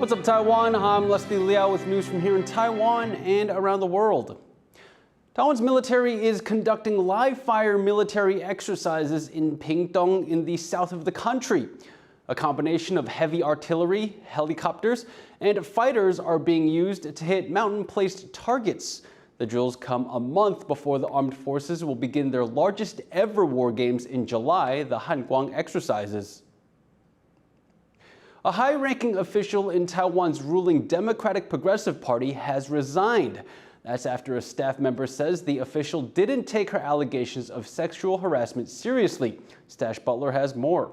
What's up, Taiwan? I'm Liao with news from here in Taiwan and around the world. Taiwan's military is conducting live-fire military exercises in Pingtung in the south of the country. A combination of heavy artillery, helicopters, and fighters are being used to hit mountain-placed targets. The drills come a month before the armed forces will begin their largest ever war games in July, the Hanguang exercises. A high-ranking official in Taiwan's ruling Democratic Progressive Party has resigned. That's after a staff member says the official didn't take her allegations of sexual harassment seriously. Stash Butler has more.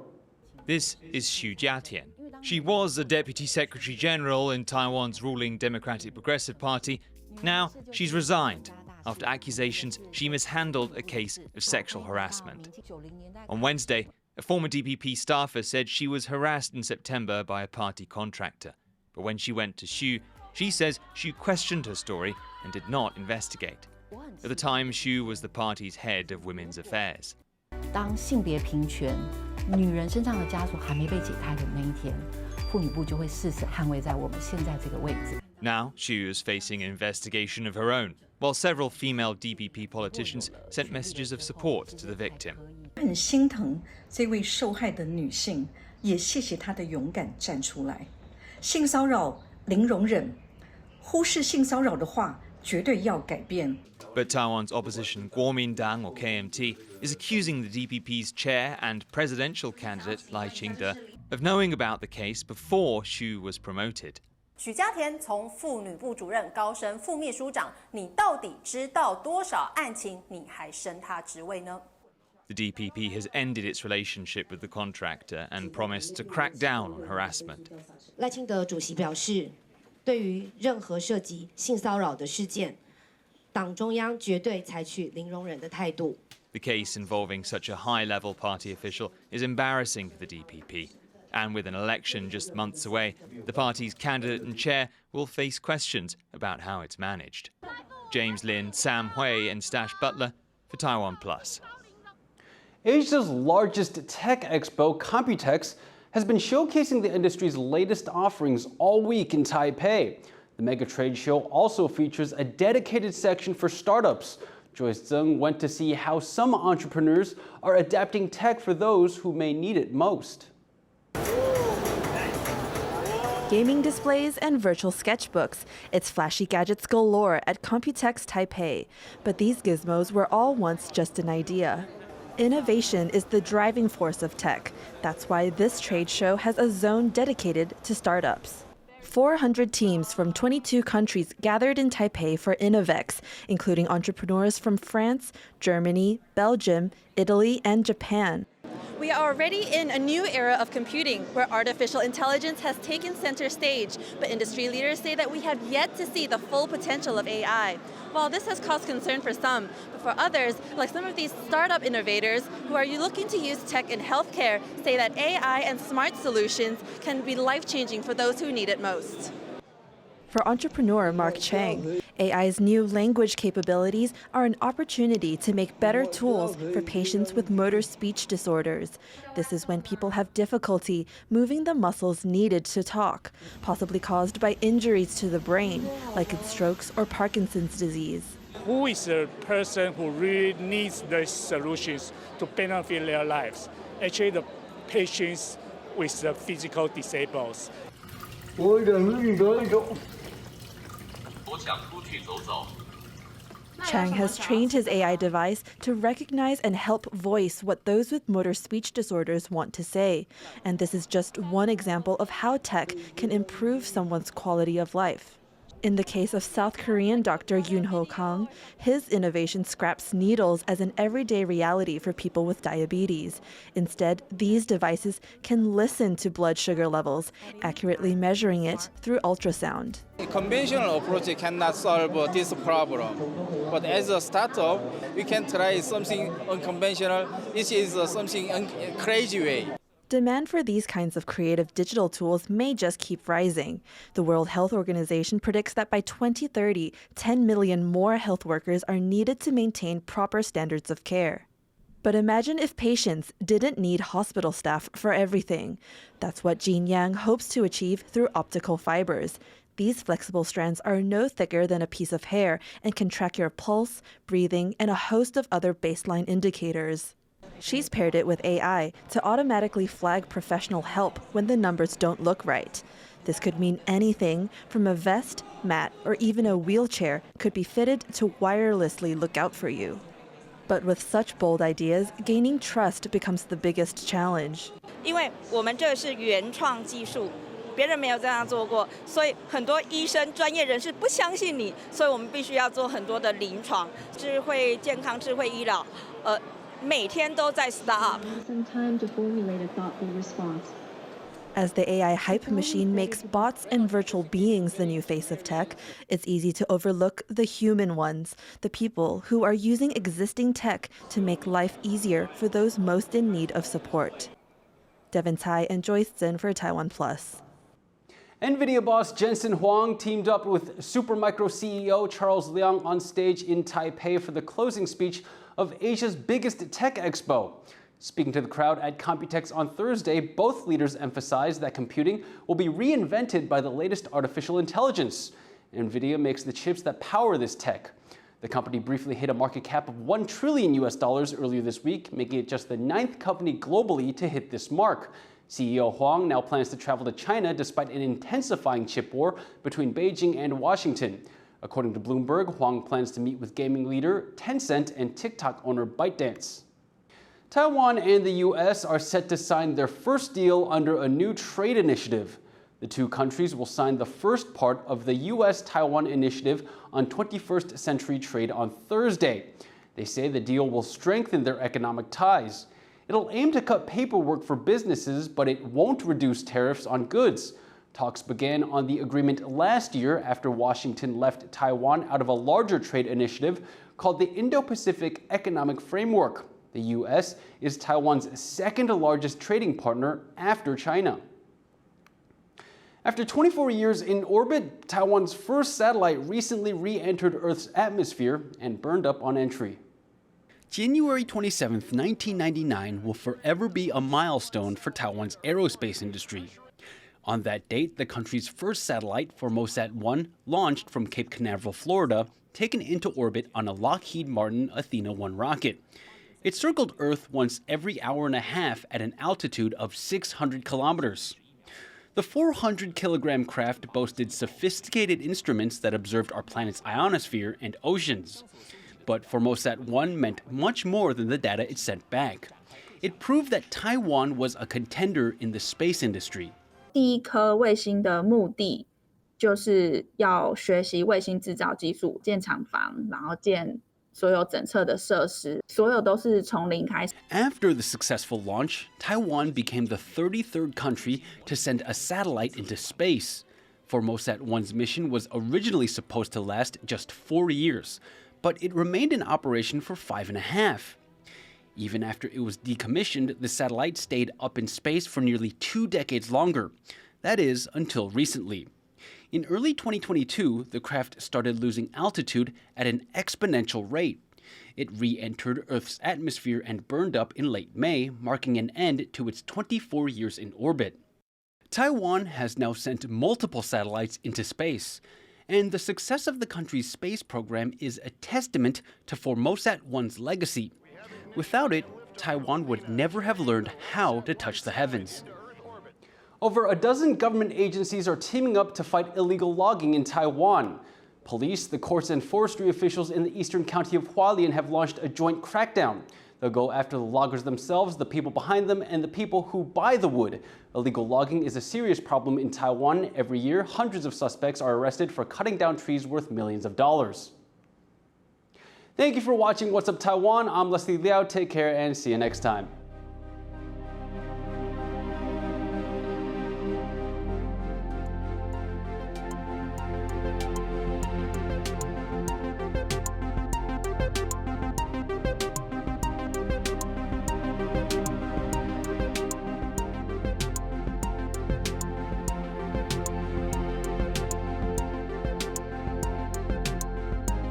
This is Xu Jiatian. She was the Deputy Secretary General in Taiwan's ruling Democratic Progressive Party. Now she's resigned after accusations she mishandled a case of sexual harassment. On Wednesday, a former DPP staffer said she was harassed in September by a party contractor. But when she went to Xu, she says Xu questioned her story and did not investigate. At the time, Xu was the party's head of women's affairs. 当性别平权，女人身上的枷锁还没被解开的那一天，妇女部就会誓死捍卫在我们现在这个位置。 Now, Xu is facing an investigation of her own, while several female DPP politicians sent messages of support to the victim. 很心疼这位受害的女性，也谢谢她的勇敢站出来。性骚扰零容忍，忽视性骚扰的话，绝对要改变。 But Taiwan's opposition Kuomintang, or KMT, is accusing the DPP's chair and presidential candidate Lai Ching-te of knowing about the case before Xu was promoted. 许家田从妇女部主任高升副秘书长，你到底知道多少案情？你还升他职位呢？ The DPP has ended its relationship with the contractor and promised to crack down on harassment. 赖清德主席表示，对于任何涉及性骚扰的事件，党中央绝对采取零容忍的态度。 The case involving such a high-level party official is embarrassing for the DPP. And with an election just months away, the party's candidate and chair will face questions about how it's managed. James Lin, Sam Hui, and Stash Butler for TaiwanPlus. Asia's largest tech expo, Computex, has been showcasing the industry's latest offerings all week in Taipei. The mega trade show also features a dedicated section for startups. Joyce Zeng went to see how some entrepreneurs are adapting tech for those who may need it most. Gaming displays and virtual sketchbooks. It's flashy gadgets galore at Computex Taipei. But these gizmos were all once just an idea. Innovation is the driving force of tech. That's why this trade show has a zone dedicated to startups. 400 teams from 22 countries gathered in Taipei for Innovex, including entrepreneurs from France, Germany, Belgium, Italy, and Japan. We are already in a new era of computing where artificial intelligence has taken center stage, but industry leaders say that we have yet to see the full potential of AI. While this has caused concern for some, but for others, like some of these startup innovators who are looking to use tech in healthcare, say that AI and smart solutions can be life-changing for those who need it most. For entrepreneur Mark Chang, AI's new language capabilities are an opportunity to make better tools for patients with motor speech disorders. This is when people have difficulty moving the muscles needed to talk, possibly caused by injuries to the brain, like in strokes or Parkinson's disease. Who is the person who really needs these solutions to benefit their lives? Actually, the patients with the physical disables. Chang has trained his AI device to recognize and help voice what those with motor speech disorders want to say. And this is just one example of how tech can improve someone's quality of life. In the case of South Korean Dr. Yoon Ho Kang, his innovation scraps needles as an everyday reality for people with diabetes. Instead, these devices can listen to blood sugar levels, accurately measuring it through ultrasound. A conventional approach cannot solve this problem, but as a startup, we can try something unconventional. This is something crazy way. Demand for these kinds of creative digital tools may just keep rising. The World Health Organization predicts that by 2030, 10 million more health workers are needed to maintain proper standards of care. But imagine if patients didn't need hospital staff for everything. That's what Jean Yang hopes to achieve through optical fibers. These flexible strands are no thicker than a piece of hair and can track your pulse, breathing, and a host of other baseline indicators. She's paired it with AI to automatically flag professional help when the numbers don't look right. This could mean anything from a vest, mat, or even a wheelchair could be fitted to wirelessly look out for you. But with such bold ideas, gaining trust becomes the biggest challenge. 因为我们这是原创技术，别人没有这样做过，所以很多医生、专业人士不相信你，所以我们必须要做很多的临床、智慧健康、智慧医疗，每天都在 start up。 As the AI hype machine makes bots and virtual beings the new face of tech, it's easy to overlook the human ones, the people who are using existing tech to make life easier for those most in need of support. Devin Tai and Joyce Zinn for TaiwanPlus. Nvidia boss Jensen Huang teamed up with Supermicro CEO Charles Liao on stage in Taipei for the closing speech of Asia's biggest tech expo. Speaking to the crowd at Computex on Thursday, both leaders emphasized that computing will be reinvented by the latest artificial intelligence. Nvidia makes the chips that power this tech. The company briefly hit a market cap of $1 trillion earlier this week, making it just the 9th company globally to hit this mark. CEO Huang now plans to travel to China despite an intensifying chip war between Beijing and Washington. According to Bloomberg, Huang plans to meet with gaming leader Tencent and TikTok owner ByteDance. Taiwan and the U.S. are set to sign their first deal under a new trade initiative. The two countries will sign the first part of the U.S.-Taiwan initiative on 21st century trade on Thursday. They say the deal will strengthen their economic ties. It'll aim to cut paperwork for businesses, but it won't reduce tariffs on goods. Talks began on the agreement last year after Washington left Taiwan out of a larger trade initiative called the Indo-Pacific Economic Framework. The U.S. is Taiwan's second largest trading partner after China. After 24 years in orbit, Taiwan's first satellite recently re-entered Earth's atmosphere and burned up on entry. January 27, 1999 will forever be a milestone for Taiwan's aerospace industry. On that date, the country's first satellite, Formosat-1, launched from Cape Canaveral, Florida, taken into orbit on a Lockheed Martin Athena-1 rocket. It circled Earth once every hour and a half at an altitude of 600 kilometers. The 400-kilogram craft boasted sophisticated instruments that observed our planet's ionosphere and oceans. But Formosat-1 meant much more than the data it sent back. It proved that Taiwan was a contender in the space industry. 第一颗卫星的目的就是要学习卫星制造技术，建厂房，然后建所有整测的设施，所有都是从零开始。 After the successful launch, Taiwan became the 33rd country to send a satellite into space. Formosat-1's mission was originally supposed to last just 4 years, but it remained in operation for 5.5. Even after it was decommissioned, the satellite stayed up in space for nearly 2 decades longer. That is, until recently. In early 2022, the craft started losing altitude at an exponential rate. It re-entered Earth's atmosphere and burned up in late May, marking an end to its 24 years in orbit. Taiwan has now sent multiple satellites into space, and the success of the country's space program is a testament to Formosat-1's legacy. Without it, Taiwan would never have learned how to touch the heavens. Over a dozen government agencies are teaming up to fight illegal logging in Taiwan. Police, the courts, and forestry officials in the eastern county of Hualien have launched a joint crackdown. They'll go after the loggers themselves, the people behind them, and the people who buy the wood. Illegal logging is a serious problem in Taiwan. Every year, hundreds of suspects are arrested for cutting down trees worth millions of dollars. Thank you for watching What's Up Taiwan. I'm Liao. Take care and see you next time.